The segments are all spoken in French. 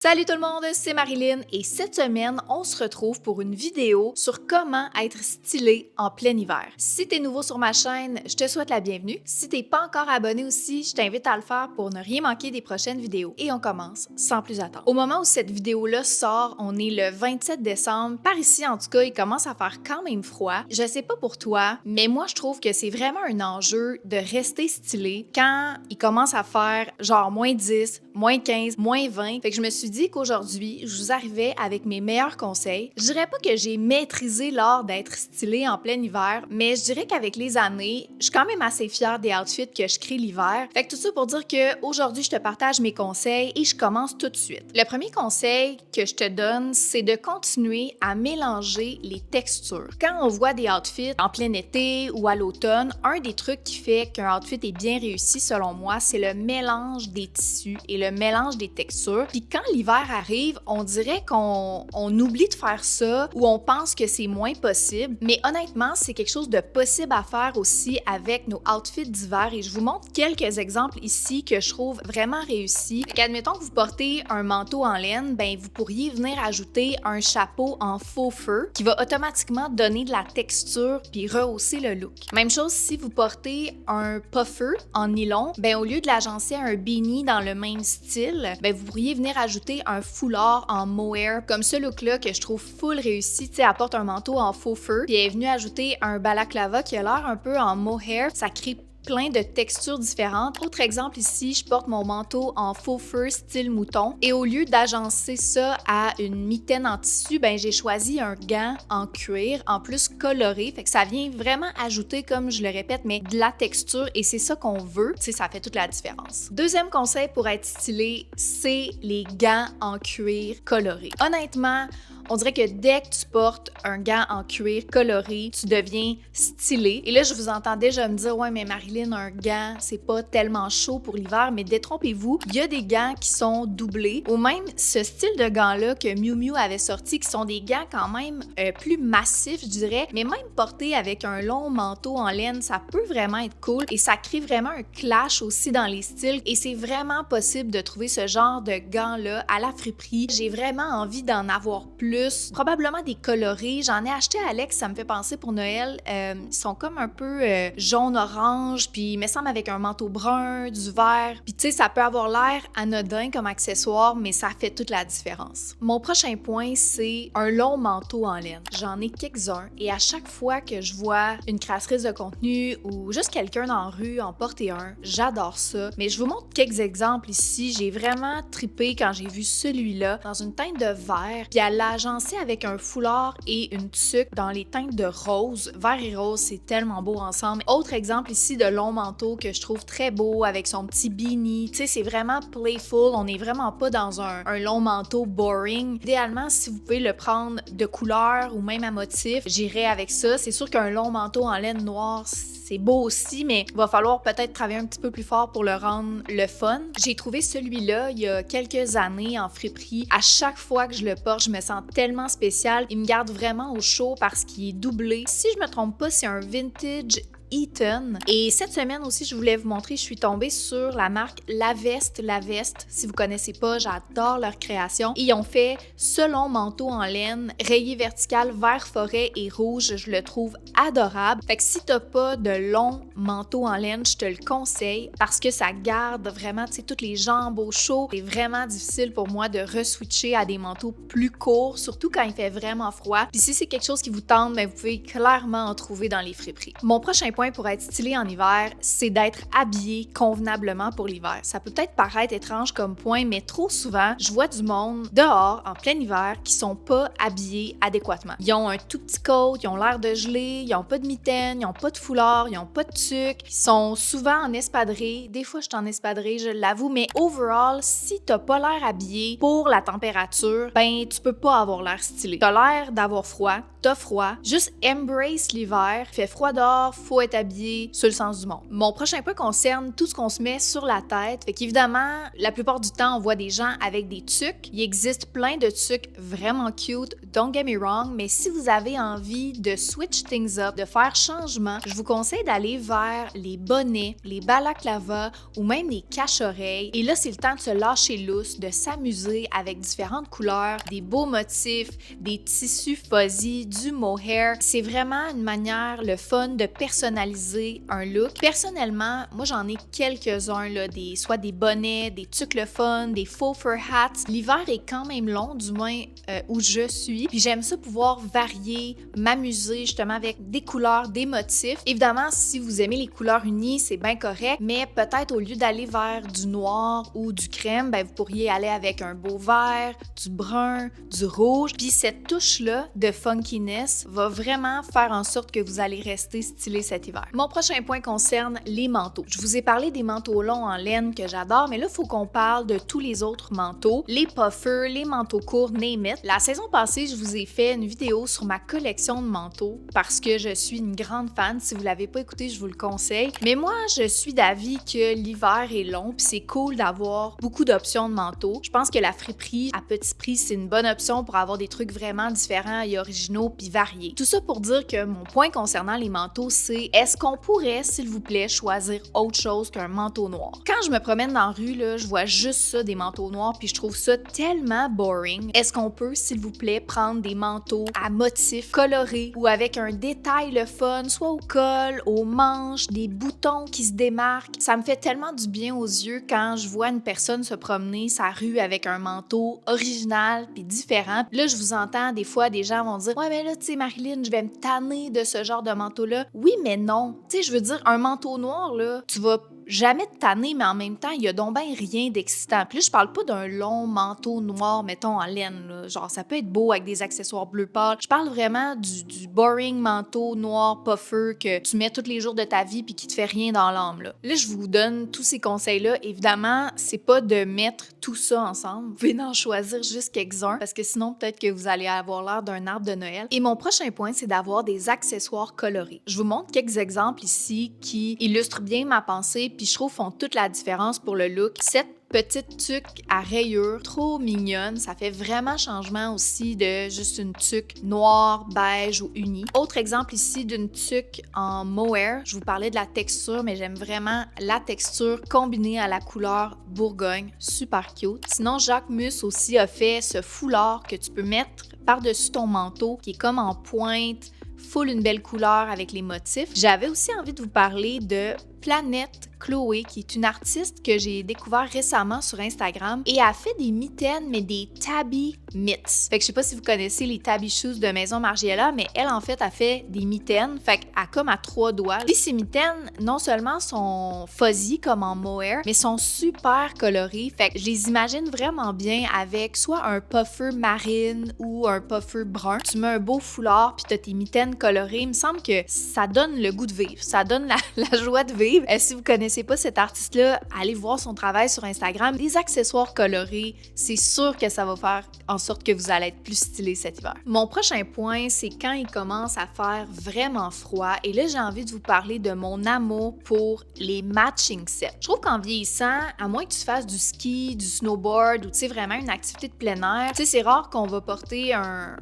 Salut tout le monde, c'est Marilyn et cette semaine, on se retrouve pour une vidéo sur comment être stylé en plein hiver. Si t'es nouveau sur ma chaîne, je te souhaite la bienvenue. Si t'es pas encore abonné aussi, je t'invite à le faire pour ne rien manquer des prochaines vidéos. Et on commence sans plus attendre. Au moment où cette vidéo-là sort, on est le 27 décembre. Par ici, en tout cas, il commence à faire quand même froid. Je sais pas pour toi, mais moi, je trouve que c'est vraiment un enjeu de rester stylé quand il commence à faire genre moins 10, moins 15, moins 20. Fait que je me suis dit qu'aujourd'hui, je vous arrivais avec mes meilleurs conseils. Je dirais pas que j'ai maîtrisé l'art d'être stylé en plein hiver, mais je dirais qu'avec les années, je suis quand même assez fière des outfits que je crée l'hiver. Fait que tout ça pour dire qu'aujourd'hui, je te partage mes conseils et je commence tout de suite. Le premier conseil que je te donne, c'est de continuer à mélanger les textures. Quand on voit des outfits en plein été ou à l'automne, un des trucs qui fait qu'un outfit est bien réussi selon moi, c'est le mélange des tissus et le mélange des textures. Puis quand l'hiver arrive, on dirait qu'on oublie de faire ça ou on pense que c'est moins possible. Mais honnêtement, c'est quelque chose de possible à faire aussi avec nos outfits d'hiver et je vous montre quelques exemples ici que je trouve vraiment réussis. Admettons que vous portez un manteau en laine, ben vous pourriez venir ajouter un chapeau en faux fur qui va automatiquement donner de la texture puis rehausser le look. Même chose si vous portez un puffer en nylon, ben au lieu de l'agencer à un beanie dans le même style, ben vous pourriez venir ajouter un foulard en mohair comme ce look-là que je trouve full réussi. Tu sais, elle porte un manteau en faux fur puis elle est venue ajouter un balaclava qui a l'air un peu en mohair. Ça crée plein de textures différentes. Autre exemple ici, je porte mon manteau en faux fur style mouton et au lieu d'agencer ça à une mitaine en tissu, ben j'ai choisi un gant en cuir en plus coloré, fait que ça vient vraiment ajouter, comme je le répète, mais de la texture et c'est ça qu'on veut, tu sais, ça fait toute la différence. Deuxième conseil pour être stylé, c'est les gants en cuir coloré. Honnêtement, on dirait que dès que tu portes un gant en cuir coloré, tu deviens stylé. Et là, je vous entends déjà me dire « Ouais, mais Marilyn, un gant, c'est pas tellement chaud pour l'hiver. » Mais détrompez-vous, il y a des gants qui sont doublés. Ou même ce style de gants-là que Miu Miu avait sorti, qui sont des gants quand même plus massifs, je dirais. Mais même portés avec un long manteau en laine, ça peut vraiment être cool. Et ça crée vraiment un clash aussi dans les styles. Et c'est vraiment possible de trouver ce genre de gants-là à la friperie. J'ai vraiment envie d'en avoir plus. Probablement des colorés. J'en ai acheté à Alex, ça me fait penser pour Noël. Ils sont comme un peu jaune-orange, puis il me semble avec un manteau brun, du vert. Puis tu sais, ça peut avoir l'air anodin comme accessoire, mais ça fait toute la différence. Mon prochain point, c'est un long manteau en laine. J'en ai quelques-uns et à chaque fois que je vois une créatrice de contenu ou juste quelqu'un dans la rue en porter un, j'adore ça. Mais je vous montre quelques exemples ici. J'ai vraiment trippé quand j'ai vu celui-là dans une teinte de vert, puis à l'agence avec un foulard et une tuque dans les teintes de rose. Vert et rose, c'est tellement beau ensemble. Autre exemple ici de long manteau que je trouve très beau avec son petit beanie. Tu sais, c'est vraiment playful. On n'est vraiment pas dans un long manteau boring. Idéalement, si vous pouvez le prendre de couleur ou même à motif, j'irais avec ça. C'est sûr qu'un long manteau en laine noire, c'est beau aussi, mais il va falloir peut-être travailler un petit peu plus fort pour le rendre le fun. J'ai trouvé celui-là il y a quelques années en friperie. À chaque fois que je le porte, je me sens tellement spécial. Il me garde vraiment au chaud parce qu'il est doublé. Si je me trompe pas, c'est un vintage Eaton. Et cette semaine aussi, je voulais vous montrer, je suis tombée sur la marque La Veste. La Veste, si vous connaissez pas, j'adore leur création. Ils ont fait ce long manteau en laine, rayé vertical, vert forêt et rouge. Je le trouve adorable. Fait que si t'as pas de long manteau en laine, je te le conseille parce que ça garde vraiment, tu sais, toutes les jambes au chaud. C'est vraiment difficile pour moi de reswitcher à des manteaux plus courts, surtout quand il fait vraiment froid. Puis si c'est quelque chose qui vous tente, ben vous pouvez clairement en trouver dans les friperies. Mon prochain point pour être stylé en hiver, c'est d'être habillé convenablement pour l'hiver. Ça peut peut-être paraître étrange comme point, mais trop souvent, je vois du monde dehors, en plein hiver, qui sont pas habillés adéquatement. Ils ont un tout petit coat, ils ont l'air de geler, ils ont pas de mitaine, ils ont pas de foulard, ils ont pas de tuque, ils sont souvent en espadrille. Des fois, je suis en espadrille, je l'avoue, mais overall, si t'as pas l'air habillé pour la température, ben tu peux pas avoir l'air stylé. T'as l'air d'avoir froid, t'as froid, juste embrace l'hiver, il fait froid dehors, faut être être habillé sur le sens du monde. Mon prochain point concerne tout ce qu'on se met sur la tête. Fait qu'évidemment, la plupart du temps, on voit des gens avec des tuques. Il existe plein de tuques vraiment cute, don't get me wrong, mais si vous avez envie de switch things up, de faire changement, je vous conseille d'aller vers les bonnets, les balaclavas ou même les cache-oreilles. Et là, c'est le temps de se lâcher lousse, de s'amuser avec différentes couleurs, des beaux motifs, des tissus fuzzy, du mohair. C'est vraiment une manière, le fun, de personnaliser un look. Personnellement, moi, j'en ai quelques-uns, là, soit des bonnets, des tuques le fun, des faux fur hats. L'hiver est quand même long, du moins où je suis. Puis j'aime ça pouvoir varier, m'amuser justement avec des couleurs, des motifs. Évidemment, si vous aimez les couleurs unies, c'est bien correct, mais peut-être au lieu d'aller vers du noir ou du crème, ben, vous pourriez aller avec un beau vert, du brun, du rouge. Puis cette touche-là de funkiness va vraiment faire en sorte que vous allez rester stylé cet hiver. Mon prochain point concerne les manteaux. Je vous ai parlé des manteaux longs en laine que j'adore, mais là, il faut qu'on parle de tous les autres manteaux, les puffers, les manteaux courts, name it. La saison passée, je vous ai fait une vidéo sur ma collection de manteaux parce que je suis une grande fan. Si vous l'avez pas écouté, je vous le conseille. Mais moi, je suis d'avis que l'hiver est long puis c'est cool d'avoir beaucoup d'options de manteaux. Je pense que la friperie à petit prix, c'est une bonne option pour avoir des trucs vraiment différents et originaux puis variés. Tout ça pour dire que mon point concernant les manteaux, c'est est-ce qu'on pourrait, s'il vous plaît, choisir autre chose qu'un manteau noir? Quand je me promène dans la rue, là, je vois juste ça, des manteaux noirs, puis je trouve ça tellement boring. Est-ce qu'on peut, s'il vous plaît, prendre des manteaux à motifs colorés ou avec un détail le fun, soit au col, aux manches, des boutons qui se démarquent? Ça me fait tellement du bien aux yeux quand je vois une personne se promener sa rue avec un manteau original puis différent. Là, je vous entends, des fois, des gens vont dire « Ouais, mais là, tu sais, Marilyn, je vais me tanner de ce genre de manteau-là. » Oui, mais non. Tu sais, je veux dire, un manteau noir, là, tu vas jamais te tanner, mais en même temps, il y a donc ben rien d'excitant. Puis là, je parle pas d'un long manteau noir, mettons, en laine, là. Genre, ça peut être beau avec des accessoires bleu pâle. Je parle vraiment du boring manteau noir puffer que tu mets tous les jours de ta vie puis qui te fait rien dans l'âme, là. Là, je vous donne tous ces conseils-là. Évidemment, c'est pas de mettre tout ça ensemble. Vous pouvez en choisir juste quelques-uns parce que sinon, peut-être que vous allez avoir l'air d'un arbre de Noël. Et mon prochain point, c'est d'avoir des accessoires colorés. Je vous montre quelques exemples ici qui illustrent bien ma pensée puis je trouve font toute la différence pour le look. Cette petite tuque à rayures, trop mignonne. Ça fait vraiment changement aussi de juste une tuque noire, beige ou unie. Autre exemple ici d'une tuque en mohair. Je vous parlais de la texture, mais j'aime vraiment la texture combinée à la couleur Bourgogne. Super cute. Sinon, Jacques Mus aussi a fait ce foulard que tu peux mettre par-dessus ton manteau qui est comme en pointe, full une belle couleur avec les motifs. J'avais aussi envie de vous parler de Planète Chloé, qui est une artiste que j'ai découvert récemment sur Instagram et a fait des mitaines, mais des tabby mitts. Fait que je sais pas si vous connaissez les tabby shoes de Maison Margiela, mais elle, en fait, a fait des mitaines, fait qu'elle a comme à 3 doigts. Puis ces mitaines, non seulement sont fuzzy comme en mohair, mais sont super colorées. Fait que je les imagine vraiment bien avec soit un puffer marine ou un puffer brun. Tu mets un beau foulard, puis t'as tes mitaines colorées. Il me semble que ça donne le goût de vivre. Ça donne la joie de vivre. Si vous connaissez pas cet artiste-là, allez voir son travail sur Instagram. Les accessoires colorés, c'est sûr que ça va faire en sorte que vous allez être plus stylé cet hiver. Mon prochain point, c'est quand il commence à faire vraiment froid. Et là, j'ai envie de vous parler de mon amour pour les matching sets. Je trouve qu'en vieillissant, à moins que tu fasses du ski, du snowboard ou tu sais vraiment une activité de plein air, tu sais, c'est rare qu'on va porter un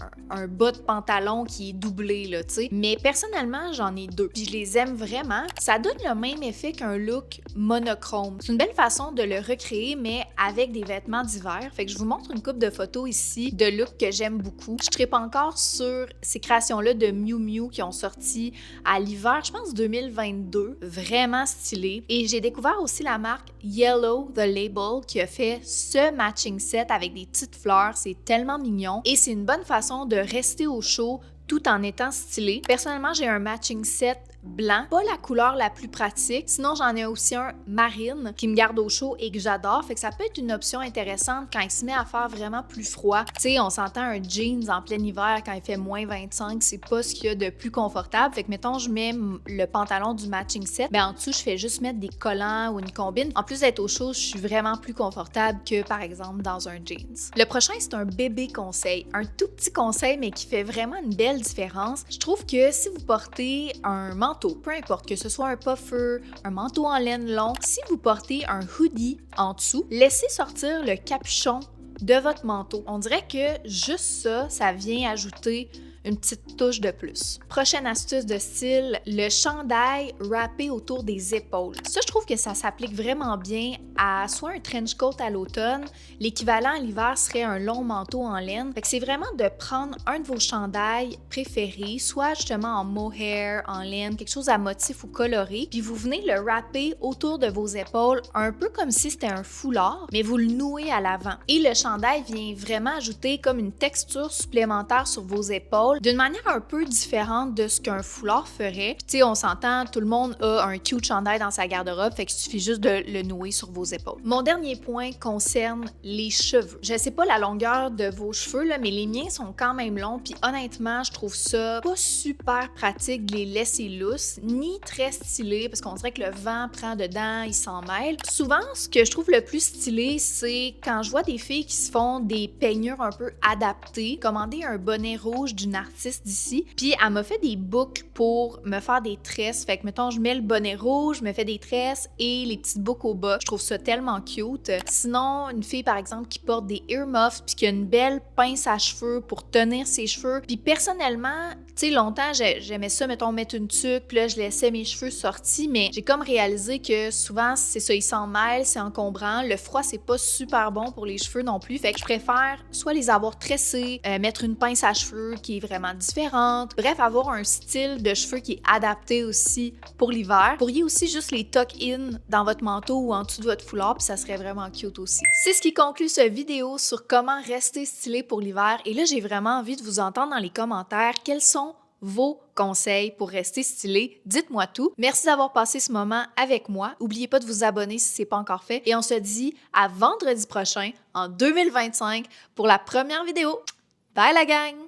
bas de pantalon qui est doublé, là, tu sais. Mais personnellement, j'en ai 2. Puis je les aime vraiment. Ça donne le même effet qu'un look monochrome. C'est une belle façon de le recréer, mais avec des vêtements d'hiver. Fait que je vous montre une couple de photos ici de looks que j'aime beaucoup. Je trippe encore sur ces créations-là de Miu Miu qui ont sorti à l'hiver, je pense 2022. Vraiment stylé. Et j'ai découvert aussi la marque Yellow The Label qui a fait ce matching set avec des petites fleurs. C'est tellement mignon. Et c'est une bonne façon de rester au chaud tout en étant stylé. Personnellement, j'ai un matching set blanc, pas la couleur la plus pratique. Sinon, j'en ai aussi un marine qui me garde au chaud et que j'adore. Fait que ça peut être une option intéressante quand il se met à faire vraiment plus froid. Tu sais, on s'entend un jeans en plein hiver quand il fait moins 25, c'est pas ce qu'il y a de plus confortable. Fait que mettons, je mets le pantalon du matching set, ben en dessous, je fais juste mettre des collants ou une combine. En plus d'être au chaud, je suis vraiment plus confortable que par exemple dans un jeans. Le prochain, c'est un bébé conseil. Un tout petit conseil, mais qui fait vraiment une belle différence. Je trouve que si vous portez un manteau manteau, peu importe, que ce soit un puffer, un manteau en laine long, si vous portez un hoodie en dessous, laissez sortir le capuchon de votre manteau. On dirait que juste ça, ça vient ajouter une petite touche de plus. Prochaine astuce de style, le chandail wrappé autour des épaules. Ça, je trouve que ça s'applique vraiment bien à soit un trench coat à l'automne, l'équivalent à l'hiver serait un long manteau en laine. Fait que c'est vraiment de prendre un de vos chandails préférés, soit justement en mohair, en laine, quelque chose à motif ou coloré, puis vous venez le wrapper autour de vos épaules, un peu comme si c'était un foulard, mais vous le nouez à l'avant. Et le chandail vient vraiment ajouter comme une texture supplémentaire sur vos épaules, d'une manière un peu différente de ce qu'un foulard ferait. Puis tu sais, on s'entend, tout le monde a un cute chandail dans sa garde-robe, fait qu'il suffit juste de le nouer sur vos épaules. Mon dernier point concerne les cheveux. Je sais pas la longueur de vos cheveux, là, mais les miens sont quand même longs, puis honnêtement, je trouve ça pas super pratique de les laisser lousses, ni très stylé, parce qu'on dirait que le vent prend dedans, il s'en mêle. Souvent, ce que je trouve le plus stylé, c'est quand je vois des filles qui se font des peignures un peu adaptées, commander un bonnet rouge d'une artiste d'ici, puis elle m'a fait des boucles pour me faire des tresses. Fait que, mettons, je mets le bonnet rouge, je me fais des tresses et les petites boucles au bas. Je trouve ça tellement cute. Sinon, une fille, par exemple, qui porte des earmuffs puis qui a une belle pince à cheveux pour tenir ses cheveux. Puis personnellement, tu sais, longtemps, j'aimais ça, mettons, mettre une tuque, puis là, je laissais mes cheveux sortis, mais j'ai comme réalisé que souvent, c'est ça, ils s'en mêlent, c'est encombrant. Le froid, c'est pas super bon pour les cheveux non plus. Fait que je préfère soit les avoir tressés, mettre une pince à cheveux qui est vraiment différente. Bref, avoir un style de cheveux qui est adapté aussi pour l'hiver. Vous pourriez aussi juste les tuck in dans votre manteau ou en dessous de votre foulard, puis ça serait vraiment cute aussi. C'est ce qui conclut cette vidéo sur comment rester stylé pour l'hiver. Et là, j'ai vraiment envie de vous entendre dans les commentaires quels sont vos conseils pour rester stylé. Dites-moi tout. Merci d'avoir passé ce moment avec moi. N'oubliez pas de vous abonner si ce n'est pas encore fait. Et on se dit à vendredi prochain, en 2025, pour la première vidéo. Bye la gang!